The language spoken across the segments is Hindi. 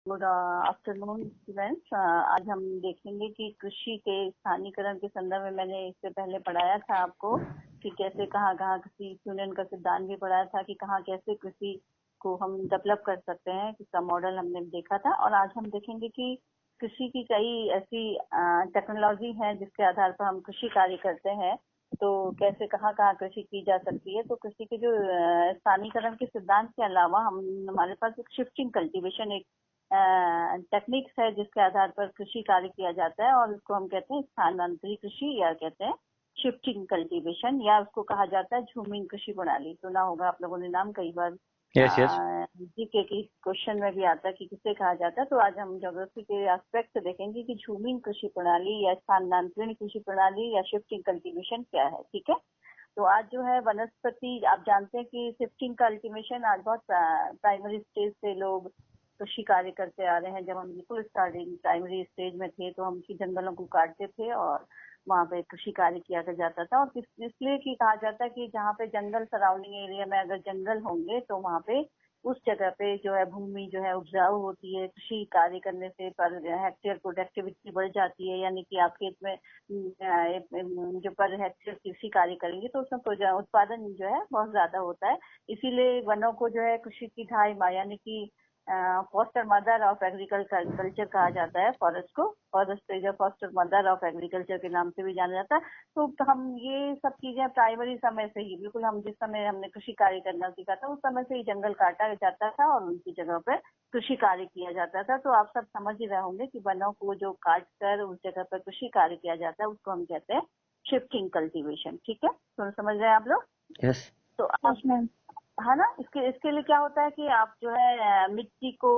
Good afternoon students. आज हम देखेंगे कि कृषि के स्थानीयकरण के संदर्भ में मैंने इससे पहले पढ़ाया था आपको कि कैसे कहाँ कृषि यूनियन का सिद्धांत भी पढ़ाया था कि कहाँ कैसे कृषि को हम डेवलप कर सकते हैं, इसका मॉडल हमने देखा था। और आज हम देखेंगे कि कृषि की कई ऐसी टेक्नोलॉजी है जिसके आधार पर हम कृषि कार्य करते हैं, तो कैसे कहाँ कृषि की जा सकती है। तो कृषि के जो स्थानीयकरण के सिद्धांत के अलावा हमारे पास एक शिफ्टिंग कल्टीवेशन एक टेक्निक्स है जिसके आधार पर कृषि कार्य किया जाता है, और उसको हम कहते हैं स्थानांतरी कृषि या कहते हैं शिफ्टिंग कल्टीवेशन, या उसको कहा जाता है झूमिंग कृषि प्रणाली। सुना होगा आप लोगों ने नाम कई बार। यस जीके की क्वेश्चन में भी आता है कि किसे कहा जाता है। तो आज हम ज्योग्राफी के एस्पेक्ट से देखेंगे कि झूमिंग कृषि प्रणाली या स्थानांतरण कृषि प्रणाली या शिफ्टिंग कल्टीवेशन क्या है। ठीक है, तो आज जो है वनस्पति, आप जानते हैं कि शिफ्टिंग कल्टीवेशन आज बहुत प्राइमरी स्टेज से लोग कृषि कार्य करते आ रहे हैं। जब हम बिल्कुल स्टार्टिंग प्राइमरी स्टेज में थे तो हम जंगलों को काटते थे और वहाँ पे कृषि कार्य किया जाता था। और इसलिए कि कहा जाता है कि जहाँ पे जंगल सराउंडिंग एरिया में अगर जंगल होंगे तो वहाँ पे उस जगह पे जो है भूमि जो है उपजाऊ होती है, कृषि कार्य करने से पर हेक्टेयर प्रोडक्टिविटी बढ़ जाती है। यानी कि आप खेत में जो पर हेक्टेयर कृषि कार्य करेंगे तो उसमें उत्पादन जो है बहुत ज्यादा होता है। इसीलिए वनों को जो है कृषि की ढाई माँ यानी कि फॉस्टर मदर ऑफ एग्रीकल्चर कहा जाता है। फॉरेस्ट को forest is foster mother of agriculture के नाम से भी जाना जाता है। तो हम ये सब चीजें प्राइमरी समय से ही, बिल्कुल हम जिस समय हमने कृषि कार्य करना सीखा था उस समय से ही जंगल काटा जाता था और उनकी जगह पर कृषि कार्य किया जाता था। तो आप सब समझ ही रहे होंगे कि वनों को जो काट कर उस जगह पर कृषि कार्य किया जाता है उसको हम कहते हैं शिफ्टिंग कल्टीवेशन। ठीक है, तो समझ रहे हैं आप लोग? यस तो आप है ना, इसके लिए क्या होता है कि आप जो है मिट्टी को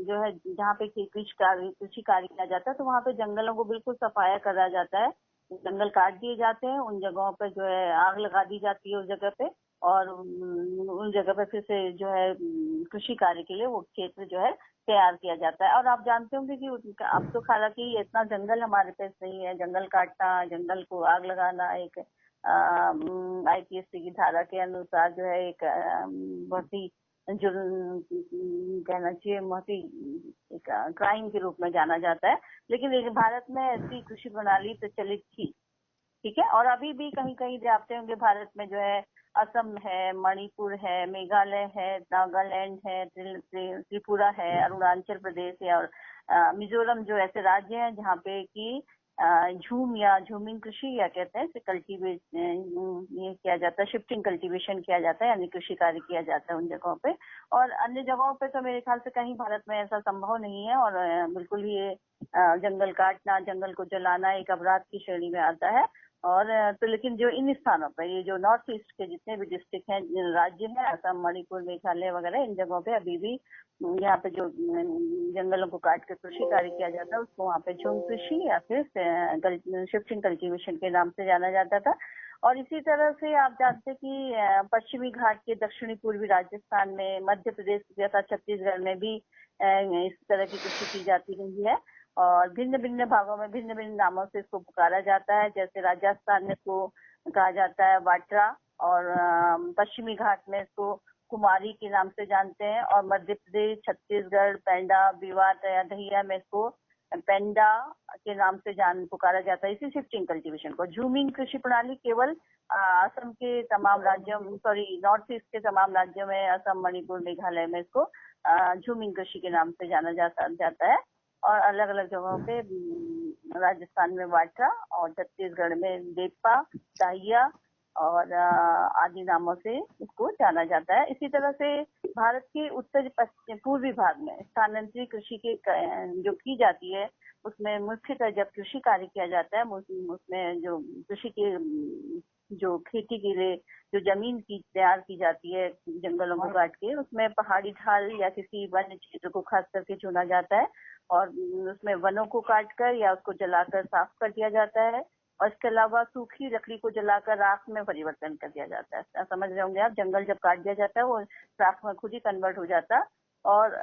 जो है जहाँ पे कृषि कार्य किया जाता है तो वहाँ पे जंगलों को बिल्कुल सफाया करा जाता है। जंगल काट दिए जाते हैं, उन जगहों पे जो है आग लगा दी जाती है उस जगह पे, और उन जगह पे फिर से जो है कृषि कार्य के लिए वो क्षेत्र जो है तैयार किया जाता है। और आप जानते होंगे कि अब तो हालांकि इतना जंगल हमारे पास नहीं है। जंगल काटना, जंगल को आग लगाना एक आईपीएससी की धारा के अनुसार जो है एक बहुत ही जुर्म कहना चाहिए, बहुत ही एक क्राइम के रूप में जाना जाता है। लेकिन भारत में ऐसी कृषि प्रणाली प्रचलित थी। ठीक है, और अभी भी कहीं कहीं जाते होंगे भारत में जो है असम है, मणिपुर है, मेघालय है, नागालैंड है, त्रिपुरा है, अरुणाचल प्रदेश है और मिजोरम, जो ऐसे राज्य हैं जहाँ पे कि झूम या झूमिंग कृषि या कहते हैं कल्टीवेट ये किया जाता है, शिफ्टिंग कल्टीवेशन किया जाता है, यानी कृषि कार्य किया जाता है उन जगहों पे। और अन्य जगहों पे तो मेरे ख्याल से कहीं भारत में ऐसा संभव नहीं है, और बिल्कुल ही ये जंगल काटना, जंगल को जलाना एक अपराध की श्रेणी में आता है। और तो लेकिन जो इन स्थानों पर, ये जो नॉर्थ ईस्ट के जितने भी डिस्ट्रिक्ट हैं, राज्य हैं, असम, मणिपुर, मेघालय वगैरह, इन जगहों पे अभी भी यहाँ पे जो जंगलों को काट कर कृषि कार्य किया जाता है उसको वहाँ पे झूम कृषि या फिर शिफ्टिंग कल्टीवेशन के नाम से जाना जाता था। और इसी तरह से आप जानते कि पश्चिमी घाट के दक्षिणी पूर्वी राजस्थान में, मध्य प्रदेश जैसा छत्तीसगढ़ में भी इस तरह की कृषि की जाती रही है। और भिन्न भिन्न भागों में भिन्न भिन्न नामों से इसको पुकारा जाता है। जैसे राजस्थान में इसको कहा जाता है वाटरा, और पश्चिमी घाट में इसको कुमारी के नाम से जानते हैं, और मध्य प्रदेश, छत्तीसगढ़, पेंडा, बीवाट या दहिया में इसको पेंडा के नाम से पुकारा जाता है। इसी शिफ्टिंग कल्टीवेशन को झूमिंग कृषि प्रणाली केवल असम के तमाम राज्यों, नॉर्थ ईस्ट के तमाम राज्यों में, असम, मणिपुर, मेघालय में इसको झूमिंग कृषि के नाम से जाना जाता है। और अलग अलग जगहों पे राजस्थान में वाटरा और छत्तीसगढ़ में देपा, दाहिया और आदि नामों से इसको जाना जाता है। इसी तरह से भारत के उत्तर पश्चिम पूर्वी भाग में स्थानांतरित कृषि के जो की जाती है उसमें मुख्यतः जब कृषि कार्य किया जाता है उसमें जो कृषि के जो खेती के लिए जो जमीन की तैयार की जाती है जंगलों को काट के, उसमें पहाड़ी ढाल या किसी वन्य क्षेत्र को खास करके चुना जाता है और उसमें वनों को काट कर या उसको जलाकर साफ कर दिया जाता है। और इसके अलावा सूखी लकड़ी को जलाकर राख में परिवर्तन कर दिया जाता है। समझ रहे होंगे आप, जंगल जब काट दिया जाता है वो राख में खुद ही कन्वर्ट हो जाता है। और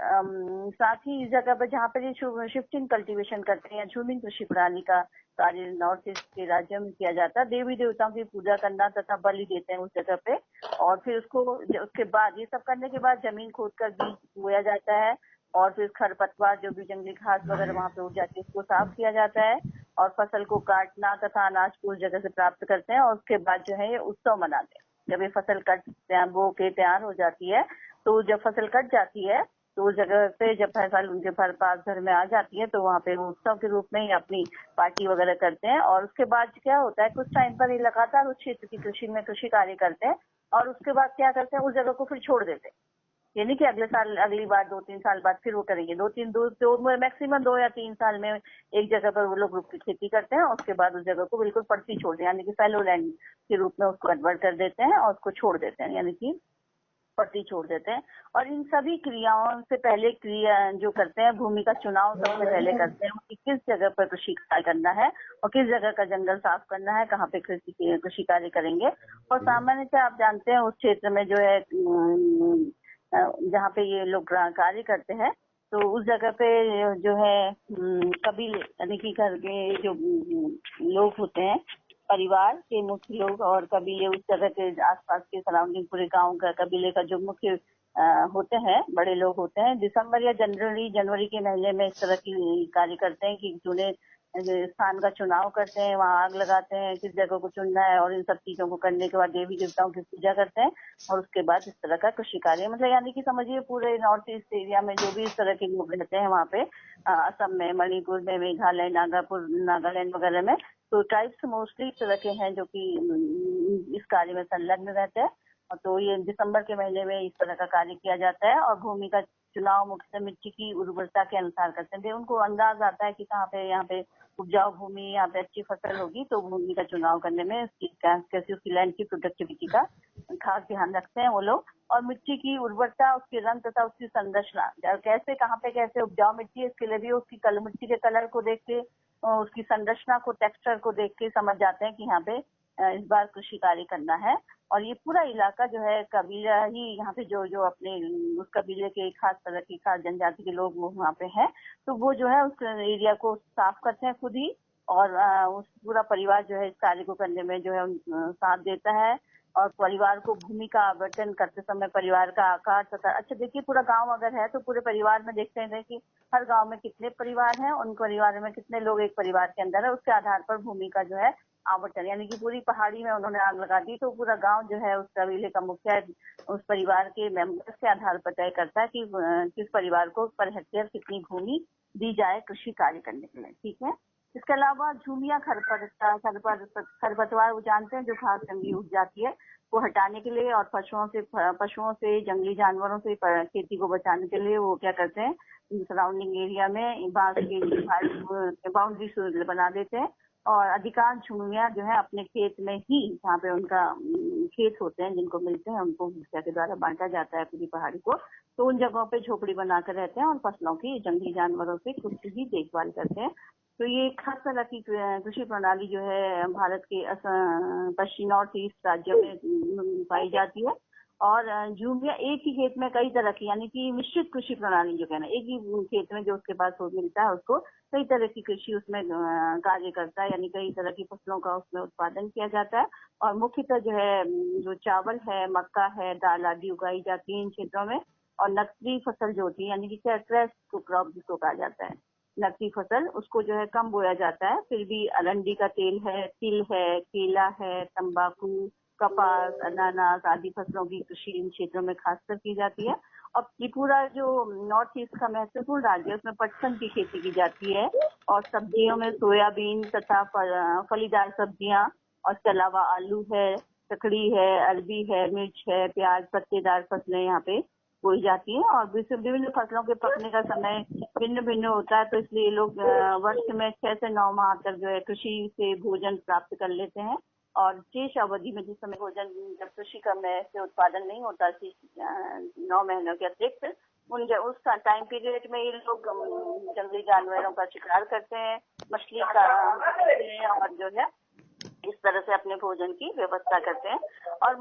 साथ ही इस जगह पर जहाँ पर ये शिफ्टिंग कल्टीवेशन करते हैं या झूमिंग कृषि प्रणाली का कार्य नॉर्थ ईस्ट के राज्यों में किया जाता है, देवी देवताओं की पूजा करना तथा बलि देते हैं उस जगह पे। और फिर उसके बाद ये सब करने के बाद जमीन खोद कर बीज बोया जाता है और फिर खरपतवार जो भी जंगली घास वगैरह वहाँ पे उग जाती है उसको साफ किया जाता है और फसल को काटना तथा अनाज को उस जगह से प्राप्त करते हैं और उसके बाद जो है ये उत्सव मनाते हैं। जब ये फसल कट बो के तैयार हो जाती है तो जब फसल कट जाती है तो उस जगह पे जब फसल उनके पास घर में आ जाती है तो वहाँ पे वो उत्सव के रूप में ही अपनी पार्टी वगैरह करते हैं। और उसके बाद क्या होता है कुछ टाइम पर ये लगातार उस क्षेत्र की कृषि कार्य करते हैं और उसके बाद क्या करते हैं उस जगह को फिर छोड़ देते हैं। ये नहीं कि अगले साल अगली बार 2-3 साल बाद फिर वो करेंगे, दो मैक्सिमम 2 या 3 साल में एक जगह पर वो लोग रुक के खेती करते हैं और उसके बाद उस जगह को बिल्कुल पड़ती छोड़ देते हैं, यानी कि फैलो लैंड के रूप में उसको कन्वर्ट कर देते हैं और उसको छोड़ देते हैं, यानी कि पट्टी छोड़ देते हैं। और इन सभी क्रियाओं से पहले क्रिया जो करते हैं भूमि का चुनाव सबसे पहले करते हैं कि किस जगह पर कृषि कार्य करना है और किस जगह का जंगल साफ करना है, कहाँ पे कृषि कार्य करेंगे। और सामान्यतः आप जानते हैं उस क्षेत्र में जो है जहाँ पे ये लोग कार्य करते हैं तो उस जगह पे जो है कबीले यानी कि घर के जो लोग होते हैं परिवार के मुख्य लोग और कबीले उस जगह के आसपास के सराउंडिंग पूरे गांव का कबीले का जो मुख्य होते हैं बड़े लोग होते हैं दिसंबर या जनवरी के महीने में इस तरह की कार्य करते हैं कि चुने स्थान का चुनाव करते हैं, वहां आग लगाते हैं, किस जगह को चुनना है और इन सब चीजों को करने के बाद देवी देवताओं की पूजा करते हैं और उसके बाद इस तरह का कृषि कार्य मतलब यानी कि समझिए पूरे नॉर्थ ईस्ट एरिया में जो भी इस तरह के लोग रहते हैं वहाँ पे असम में, मणिपुर में, मेघालय, नागालैंड वगैरह में तो ट्राइब्स मोस्टली इस तरह के हैं जो कि इस कार्य में संलग्न रहते हैं। तो ये दिसंबर के महीने में इस तरह का कार्य किया जाता है और भूमि का चुनाव मुख्यतः मिट्टी की उर्वरता के अनुसार करते हैं। उनको अंदाज आता है कि कहाँ पे यहाँ पे उपजाऊ भूमि, यहाँ पे अच्छी फसल होगी तो भूमि का चुनाव करने में कैसे उसकी लैंड की प्रोडक्टिविटी का खास ध्यान रखते हैं वो लोग। और मिट्टी की उर्वरता, उसके रंग तथा उसकी संरचना कैसे कहाँ पे कैसे उपजाऊ मिट्टी है इसके लिए भी उसकी मिट्टी के कलर को देख के उसकी संरचना को, टेक्सचर को देख के समझ जाते हैं कि यहाँ पे इस बार कृषि कार्य करना है। और ये पूरा इलाका जो है कबीला ही यहाँ पे जो अपने उस कबीले के खास तरह की खास जनजाति के लोग वहाँ पे हैं तो वो जो है उस एरिया को साफ करते हैं खुद ही और उस पूरा परिवार जो है इस कार्य को करने में जो है साथ देता है। और परिवार को भूमि का आवंटन करते समय परिवार का आकार तथा अच्छा देखिए पूरा गांव अगर है तो पूरे परिवार में देखते हैं कि हर गांव में कितने परिवार हैं, उन परिवार में कितने लोग एक परिवार के अंदर है, उसके आधार पर भूमि का जो है आवंटन यानी कि पूरी पहाड़ी में उन्होंने आग लगा दी तो पूरा गांव जो है उस कबीले का मुखिया उस परिवार के मेंबर्स के आधार पर तय करता है कि किस परिवार को पर हेक्टेयर कितनी भूमि दी जाए कृषि कार्य करने के लिए। ठीक है। इसके अलावा झूमिया खरपतवार वो जानते हैं जो घास जंगली उग जाती है वो हटाने के लिए और पशुओं से जंगली जानवरों से खेती को बचाने के लिए वो क्या करते हैं सराउंडिंग एरिया में बांस की बाउंड्री बना देते हैं। और अधिकांश झुमिया जो है अपने खेत में ही जहाँ पे उनका खेत होते हैं जिनको मिलते हैं उनको मुखिया के द्वारा बांटा जाता है पूरी पहाड़ी को तो उन जगहों पे झोपड़ी बनाकर रहते हैं और फसलों की जंगली जानवरों से खुद ही देखभाल करते हैं। तो ये खास तरह की कृषि प्रणाली जो है भारत के पश्चिमी नॉर्थ ईस्ट राज्यों में पाई जाती है। और झूमिया एक ही खेत में कई तरह की यानी कि मिश्रित कृषि प्रणाली जो कहना एक ही खेत में जो उसके पास मिलता है उसको कई तरह की कृषि उसमें कार्य करता है यानी कई तरह की फसलों का उसमें उत्पादन किया जाता है। और मुख्यतः जो है जो चावल है, मक्का है, दाल आदि उगाई जाती है इन क्षेत्रों में। और नकदी फसल जो होती है यानी कि क्रॉप जिसको कहा जाता है नकदी फसल उसको जो है कम बोया जाता है फिर भी अरंडी का तेल है, तिल है, केला है, तंबाकू, कपास, अनानास आदि फसलों की कृषि इन क्षेत्रों में खासकर की जाती है। और त्रिपुरा जो नॉर्थ ईस्ट का महत्वपूर्ण राज्य है उसमें पटसन की खेती की जाती है और सब्जियों में सोयाबीन तथा फलीदार सब्जियां और इसके अलावा आलू है, ककड़ी है, अरबी है, मिर्च है, प्याज, पत्तेदार फसलें यहाँ पे बोई जाती है। और विभिन्न फसलों के पकने का समय भिन्न भिन्न होता है तो इसलिए लोग वर्ष में 6 से 9 माह तक जो है कृषि से भोजन प्राप्त कर लेते हैं। और शेष अवधि में जिस समय भोजन जब कृषि का से उत्पादन नहीं होता 9 महीनों के अतिरिक्त उस टाइम पीरियड में ये लोग जंगली जानवरों का शिकार करते हैं, मछली का करते हैं और जो है इस तरह से अपने भोजन की व्यवस्था करते हैं। और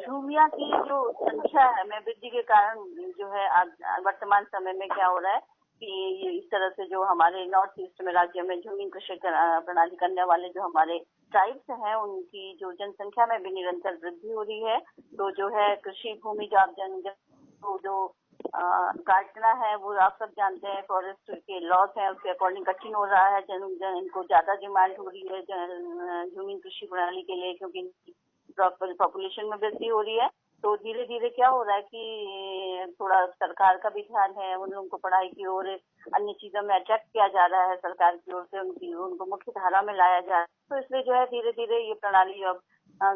झूमिया की जो संख्या है में वृद्धि के कारण जो है वर्तमान समय में क्या हो रहा है कि ये इस तरह से जो हमारे नॉर्थ ईस्ट में राज्य में झूमी कृषि प्रणाली करने वाले जो हमारे ट्राइब्स हैं उनकी जो जनसंख्या में भी निरंतर वृद्धि हो रही है। तो जो है कृषि भूमि जो आप जो काटना है वो आप सब जानते हैं, फॉरेस्ट के लॉज हैं उसके अकॉर्डिंग कठिन हो रहा है। इनको ज्यादा डिमांड हो रही है जमीन कृषि प्रणाली के लिए, क्योंकि पॉपुलेशन में वृद्धि हो रही है। तो धीरे धीरे क्या हो रहा है कि थोड़ा सरकार का भी ध्यान है, उन लोगों को पढ़ाई की ओर अन्य चीजों में अट्रैक्ट किया जा रहा है सरकार की ओर से, उनको मुख्य धारा में लाया जा रहा है। तो इसलिए जो है धीरे धीरे ये प्रणाली अब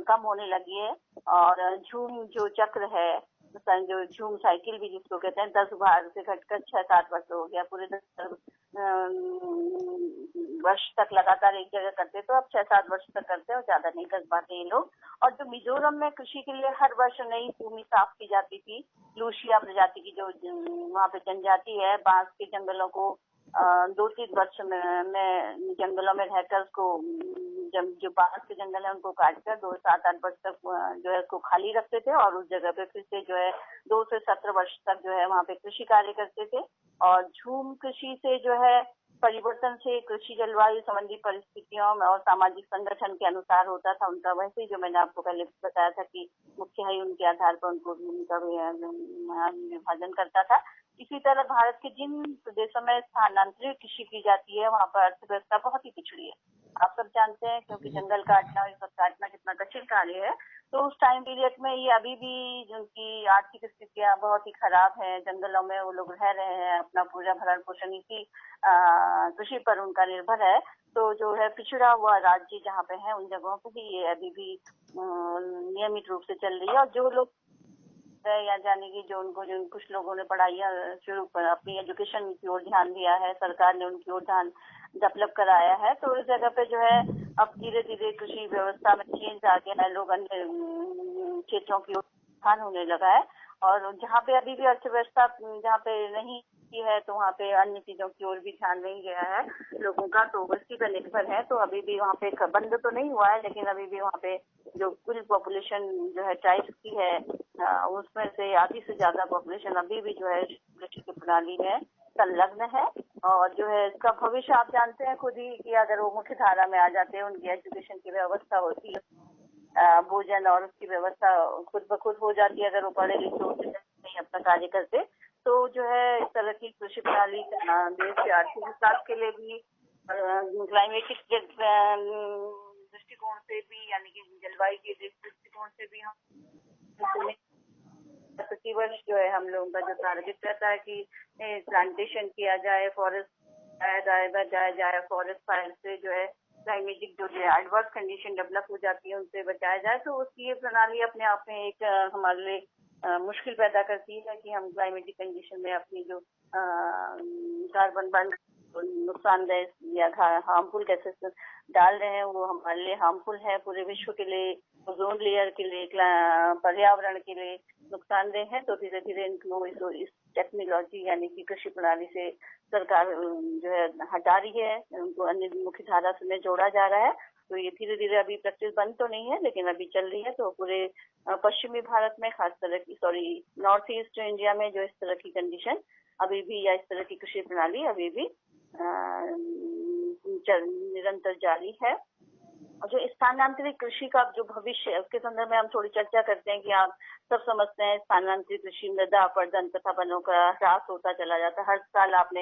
कम होने लगी है। और झूम जो चक्र है, जो झूम साइकिल भी जिसको कहते हैं, 10 बार से घटकर 6-7 वर्ष हो गया, पूरे 10 वर्ष तक लगातार एक जगह करते, तो अब 6-7 वर्ष तक करते हैं और ज्यादा नहीं कर पाते ये लोग। और जो मिजोरम में कृषि के लिए हर वर्ष नई भूमि साफ की जाती थी, लूसिया प्रजाति की जो वहाँ पे जनजाति है, बांस के जंगलों को 2-3 वर्ष में जंगलों में रहकर उसको जो बांस के जंगल है उनको काटकर 2-7-8 वर्ष तक जो है उसको खाली रखते थे और उस जगह पे फिर से जो है 2 से 17 वर्ष तक जो है वहाँ पे कृषि कार्य करते थे। और झूम कृषि से जो है परिवर्तन से कृषि जलवायु संबंधी परिस्थितियों में और सामाजिक संगठन के अनुसार होता था उनका, वैसे ही जो मैंने आपको पहले बताया था कि मुखिया ही उनके आधार पर उनको उनका विभाजन करता था। इसी तरह भारत के जिन प्रदेशों में स्थानांतरित कृषि की जाती है वहाँ पर अर्थव्यवस्था बहुत ही पिछड़ी है। आप सब जानते हैं, क्योंकि जंगल काटना और सब काटना कितना कठिन कार्य है। तो उस टाइम पीरियड में ये अभी भी जिनकी आर्थिक स्थितियां बहुत ही खराब है, जंगलों में वो लोग रह रहे हैं, अपना पूरा भरण पोषण इसी कृषि पर उनका निर्भर है। तो जो है पिछड़ा हुआ राज्य जहाँ पे है उन जगहों पे भी ये अभी भी नियमित रूप से चल रही है। और जो लोग या जाने की जो कुछ लोगों ने पढ़ाइयाँ शुरू कर अपनी एजुकेशन की ओर ध्यान दिया है, सरकार ने उनकी ओर ध्यान डेवलप कराया है, तो इस जगह पे जो है अब धीरे धीरे कृषि व्यवस्था में चेंज आ गया है, लोग अन्य क्षेत्रों की ओर ध्यान होने लगा है। और जहाँ पे अभी भी अर्थव्यवस्था जहाँ पे नहीं की है तो वहाँ पे अन्य चीजों की ओर भी ध्यान नहीं गया है लोगों का, तो उसी पर निर्भर है। तो अभी भी वहाँ पे बंद तो नहीं हुआ है, लेकिन अभी भी वहाँ पे जो कुल पॉपुलेशन जो है ट्राइब्स की है उसमें से आधी से ज्यादा पॉपुलेशन अभी भी जो है कृषि की प्रणाली में संलग्न है। और जो है इसका भविष्य आप जानते हैं खुद ही कि अगर वो मुख्य धारा में आ जाते हैं, उनकी एजुकेशन की व्यवस्था होती है, भोजन और उसकी व्यवस्था खुद ब खुद हो जाती है, अगर वो पढ़े लिखे होते नहीं अपना कार्य करते, तो जो है इस तरह की कृषि प्रणाली देश के आर्थिक विकास के लिए भी, क्लाइमेटिक दृष्टिकोण से भी, यानी कि जलवायु के दृष्टिकोण से भी हम प्रतिवर्ष जो है हम लोगों का जो टारगेट रहता है कि प्लांटेशन किया जाए, फॉरेस्ट जाया जाए, फॉरेस्ट फायर से जो है क्लाइमेटिक जो एडवर्स कंडीशन डेवलप हो जाती है उनसे बचाया जाए। तो उसकी ये प्रणाली अपने आप में एक हमारे लिए मुश्किल पैदा करती है कि हम क्लाइमेटिक कंडीशन में अपनी जो कार्बन बन नुकसानदेह या हार्मफुल गैसेस डाल रहे हैं वो हमारे लिए हार्मफुल है, पूरे विश्व के लिए, ओजोन लेयर के लिए, पर्यावरण के लिए नुकसानदेह है। तो धीरे धीरे इनको इस टेक्नोलॉजी यानी कि कृषि प्रणाली से सरकार जो है हटा रही है, उनको अन्य मुख्य धारा में जोड़ा जा रहा है। तो ये धीरे धीरे अभी प्रैक्टिस बंद तो नहीं है लेकिन अभी चल रही है। तो पूरे पश्चिमी भारत में खास तरह की नॉर्थ ईस्ट इंडिया में जो इस तरह की कंडीशन अभी भी या इस तरह की कृषि प्रणाली अभी भी निरंतर जारी है। और जो स्थानांतरित कृषि का जो भविष्य है उसके संदर्भ में हम थोड़ी चर्चा करते हैं कि आप सब समझते हैं स्थानांतरित कृषि मृदा अपरदन तथा वनों का ह्रास होता चला जाता है। हर साल आपने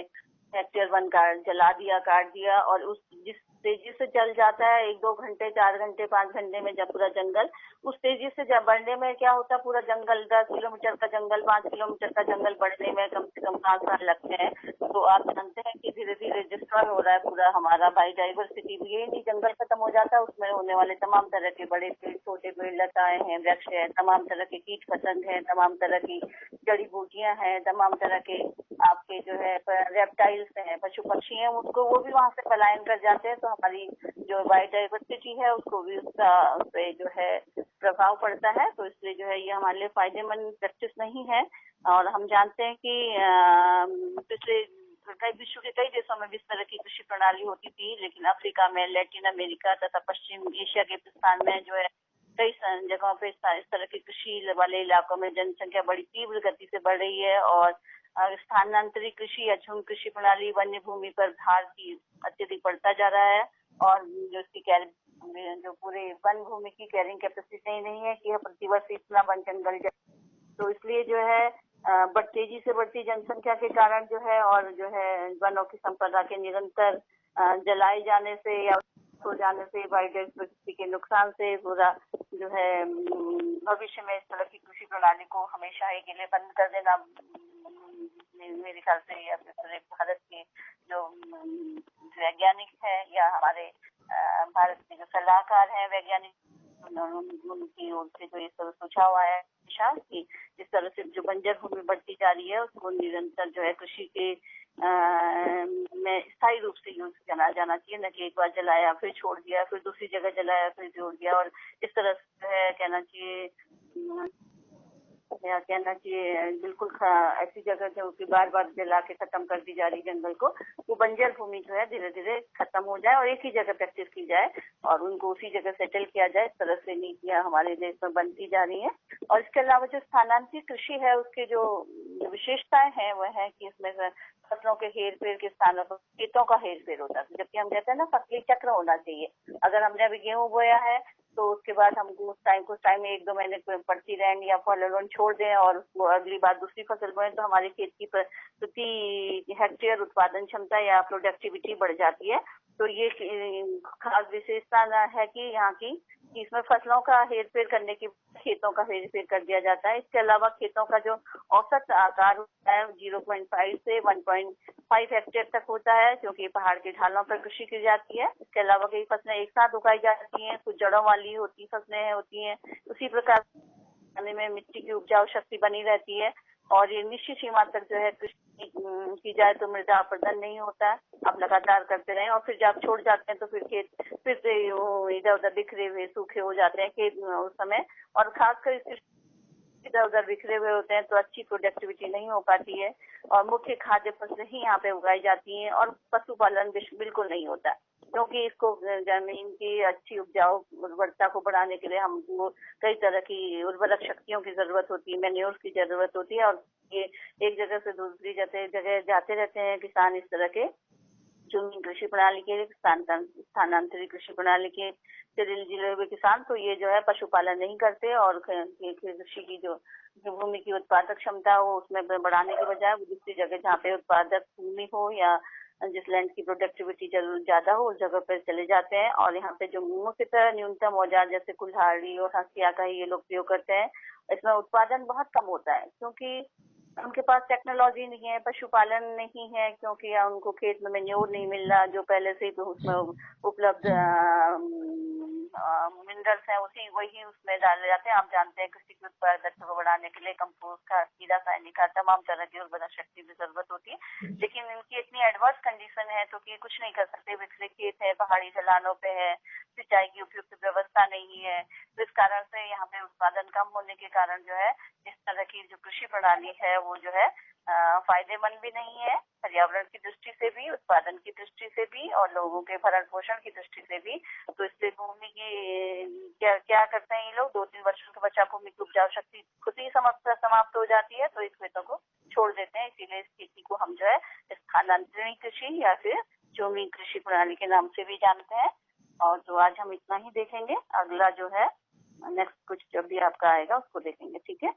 हेक्टेयर वन काट दिया और उस जिस तेजी से जल जाता है 1-2 घंटे, 4 घंटे, 5 घंटे में जब पूरा जंगल उस तेजी से जब बढ़ने में क्या होता है, पूरा जंगल 10 किलोमीटर का जंगल 5 किलोमीटर का जंगल बढ़ने में कम से कम 5 साल लगते हैं। तो आप जानते हैं कि धीरे धीरे डिस्ट्रॉय हो रहा है पूरा हमारा बायोडाइवर्सिटी भी। ये नहीं जंगल खत्म हो जाता, उसमें होने वाले तमाम तरह के बड़े पेड़, छोटे पेड़, लताएं हैं, वृक्ष है, तमाम तरह के कीट पतंग है, तमाम तरह की जड़ी बूटियां हैं, तमाम तरह के आपके जो है रेप्टाइल्स हैं, पशु पक्षी हैं, उसको वो भी वहां से पलायन कर जाते हैं। तो हमारी जो बायोडाइवर्सिटी है उसको भी उसका पे जो है प्रभाव पड़ता है। तो इसलिए जो है ये हमारे लिए फायदेमंद प्रैक्टिस नहीं है। और हम जानते हैं कि पिछले विश्व के कई देशों में भी इस तरह की कृषि प्रणाली होती थी, लेकिन अफ्रीका में, लैटिन अमेरिका तथा पश्चिम एशिया के स्थान में जो है कई जगहों पे इस तरह की कृषि वाले इलाकों में जनसंख्या बड़ी तीव्र गति से बढ़ रही है। और स्थानांतरित कृषि या झुम कृषि प्रणाली वन्य भूमि पर भार की अत्यधिक बढ़ता जा रहा है। और जो इसकी जो पूरे वन भूमि की कैरिंग कैपेसिटी नहीं है कि प्रतिवर्ष इतना वन जंगल। तो इसलिए जो है तेजी से बढ़ती जनसंख्या के कारण जो है, और जो है वनों की संपदा के निरंतर जलाए जाने से या हो जाने से, बायोडायवर्सिटी के नुकसान से पूरा जो है भविष्य में इस तरह की कृषि प्रणाली को हमेशा ही के लिए बंद कर देना मेरे ख्याल से, या फिर पूरे भारत के जो वैज्ञानिक है या हमारे भारत के जो सलाहकार हैं वैज्ञानिक, उनकी ओर से जो इस तरह सुझाव आया है कि इस तरह से जो बंजर भूमि बढ़ती जा रही है उसको निरंतर जो है कृषि के में स्थायी रूप से यूज किया जाना चाहिए, न कि एक बार जलाया फिर छोड़ दिया, फिर दूसरी जगह जलाया फिर जोड़ दिया, और इस तरह से है कहना चाहिए बिल्कुल ऐसी जगह जो कि बार बार जला के खत्म कर दी जा रही जंगल को, वो बंजर भूमि जो है धीरे धीरे खत्म हो जाए और एक ही जगह प्रैक्टिस की जाए और उनको उसी जगह सेटल किया जाए। इस तरह से नीतियां हमारे देश में बनती जा रही हैं। और इसके अलावा जो स्थानांतरित कृषि है उसके जो विशेषताएं हैं वह है कि इसमें फसलों के हेर फेर के स्थानों पर खेतों का हेर फेर होता है, जबकि हम कहते हैं ना फसली चक्र होना चाहिए। अगर हमने अभी गेहूं बोया है तो उसके बाद हम कुछ टाइम में 1-2 महीने पड़ती रहें या फल छोड़ दें और उसको अगली बार दूसरी फसल बोएं तो हमारे खेत की प्रति हेक्टेयर उत्पादन क्षमता या प्रोडक्टिविटी बढ़ जाती है। तो ये खास विशेषता है कि यहाँ की इसमें फसलों का हेरफेर करने की खेतों का हेरफेर कर दिया जाता है। इसके अलावा खेतों का जो औसत आकार होता है 0.5 से 1.5 हेक्टेयर तक होता है, क्योंकि पहाड़ के ढालों पर कृषि की जाती है। इसके अलावा कई फसलें एक साथ उगाई जाती हैं, कुछ जड़ों वाली होती फसलें होती हैं। उसी प्रकार में मिट्टी की उपजाऊ शक्ति बनी रहती है और ये निश्चित सीमा तक जो है कृषि की जाए तो मृदा अपरदन नहीं होता है। आप लगातार करते रहें और फिर जब छोड़ जाते हैं तो फिर खेत फिर से इधर उधर बिखरे हुए सूखे हो जाते हैं खेत उस समय, और खासकर इधर उधर बिखरे हुए होते हैं तो अच्छी प्रोडक्टिविटी नहीं हो पाती है और मुख्य खाद्य फसलें ही यहाँ पे उगाई जाती हैं और पशुपालन बिल्कुल नहीं होता, क्योंकि इसको जमीन की अच्छी उपजाऊ उर्वरता को बढ़ाने के लिए हमको कई तरह की उर्वरक शक्तियों की जरूरत होती है, मैन्योर्स की जरूरत होती है। और ये एक जगह से दूसरी जगह जाते रहते हैं किसान इस तरह के जमीन कृषि प्रणाली के स्थानांतरित कृषि प्रणाली के जिले हुए किसान, तो ये जो है पशुपालन नहीं करते और कृषि की जो भूमि की उत्पादक क्षमता हो उसमें बढ़ाने के बजाय वो दूसरी जगह जहाँ पे उत्पादक भूमि हो या जिस लैंड की प्रोडक्टिविटी जरूर ज्यादा हो उस जगह पर चले जाते हैं और यहाँ पे जो मुख्यतः न्यूनतम औजार जैसे कुल्हाड़ी और हंसिया का ही ये लोग प्रयोग करते हैं। इसमें उत्पादन बहुत कम होता है क्योंकि उनके पास टेक्नोलॉजी नहीं है, पशुपालन नहीं है, क्योंकि उनको खेत में मेन्योर नहीं मिल रहा जो पहले से ही उसमें उपलब्ध मिनरल्स हैं उसी वही उसमें डाले जाते हैं। आप जानते हैं कृषि की उत्पादकता को बढ़ाने के लिए कंपोस्ट खाद, रासायनिक खाद, तमाम तरह की उर्वरक शक्ति की जरूरत होती है, लेकिन इनकी इतनी एडवर्स कंडीशन है तो कि कुछ नहीं कर सकते। बिखरे खेत है, पहाड़ी ढलानों पे है, सिंचाई की उपयुक्त व्यवस्था नहीं है, तो इस कारण से यहाँ पे उत्पादन कम होने के कारण जो है इस तरह की जो कृषि प्रणाली है वो जो है फायदेमंद भी नहीं है, पर्यावरण की दृष्टि से भी, उत्पादन की दृष्टि से भी और लोगों के भरण पोषण की दृष्टि से भी। तो इससे भूमि की क्या करते हैं ये लोग 2-3 वर्षों के बचा भूमि की उपजाऊ शक्ति खुद ही समाप्त हो जाती है, तो इस खेतों को छोड़ देते हैं। इसीलिए इस खेती को हम जो है स्थानांतरित कृषि या फिर जमीन कृषि प्रणाली के नाम से भी जानते हैं। और तो आज हम इतना ही देखेंगे, अगला जो है नेक्स्ट कुछ जब भी आपका आएगा उसको देखेंगे। ठीक है।